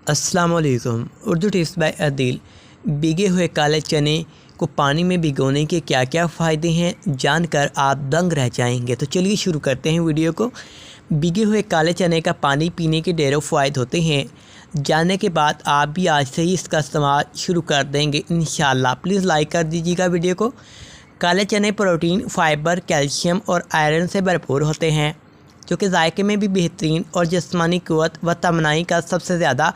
अस्सलाम वालेकुम। Urdu tips by Adeel. भीगे हुए काले चने को पानी में भिगोने के क्या क्या फ़ायदे हैं जानकर आप दंग रह जाएंगे। तो चलिए शुरू करते हैं वीडियो को। भीगे हुए काले चने का पानी पीने के ढेरों फ़ायदे होते हैं। जानने के बाद आप भी आज से ही इसका इस्तेमाल शुरू कर देंगे इंशाल्लाह। प्लीज़ लाइक कर दीजिएगा वीडियो को। काले चने प्रोटीन, फाइबर, कैल्शियम और आयरन से भरपूर होते हैं जो कि जायके में भी बेहतरीन और जिस्मानी क़ुव्वत व तमन्नाई का सबसे ज़्यादा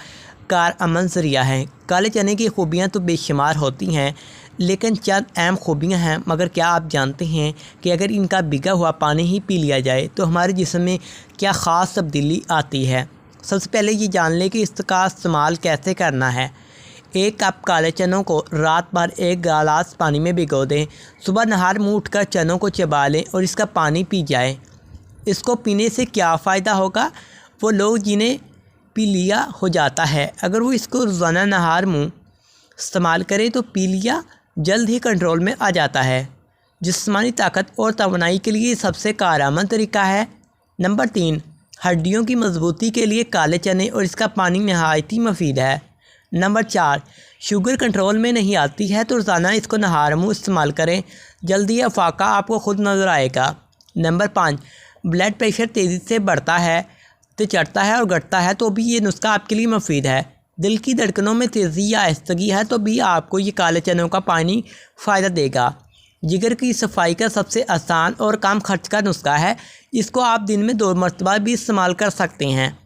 कारआमद ज़रिया है। काले चने की खूबियाँ तो बेशुमार होती हैं, लेकिन चंद अहम खूबियाँ हैं। मगर क्या आप जानते हैं कि अगर इनका भिगा हुआ पानी ही पी लिया जाए तो हमारे जिस्म में क्या ख़ास तब्दीली आती है। सबसे पहले ये जान लें कि इसका इस्तेमाल कैसे करना है। 1 कप काले चनों को रात भर 1 गिलास पानी में भिगो दें। सुबह नहार मुँह उठकर चनों को चबा लें और इसका पानी पी जाए। इसको पीने से क्या फ़ायदा होगा, वो लोग जिन्हें पीलिया हो जाता है, अगर वो इसको रोज़ाना नहार मुँह इस्तेमाल करें तो पीलिया जल्द ही कंट्रोल में आ जाता है। जिस्मानी ताकत और तवानाई के लिए सबसे कारआमद तरीका है। नंबर 3, हड्डियों की मजबूती के लिए काले चने और इसका पानी नहायत ही मुफीद है। नंबर 4, शुगर कंट्रोल में नहीं आती है तो रोज़ाना इसको नहार मुँह इस्तेमाल करें, जल्दी अफाका आपको खुद नज़र आएगा। नंबर 5, ब्लड प्रेशर तेज़ी से बढ़ता है तो चढ़ता है और घटता है तो भी ये नुस्खा आपके लिए मुफीद है। दिल की धड़कनों में तेज़ी या आहिस्तगी है तो भी आपको ये काले चनों का पानी फ़ायदा देगा। जिगर की सफाई का सबसे आसान और कम खर्च का नुस्खा है। इसको आप दिन में 2 मरतबा भी इस्तेमाल कर सकते हैं।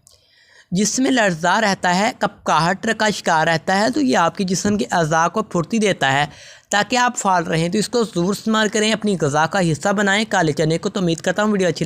जिसमें लर्जा रहता है, कपकाहट का शिकार रहता है तो ये आपके जिस्म के अज़ा को फुर्ती देता है ताकि आप फाल रहें। तो इसको ज़रूर इस्तेमाल करें, अपनी ग़िज़ा का हिस्सा बनाएं काले चने को। तो उम्मीद करता हूँ वीडियो अच्छी लगे।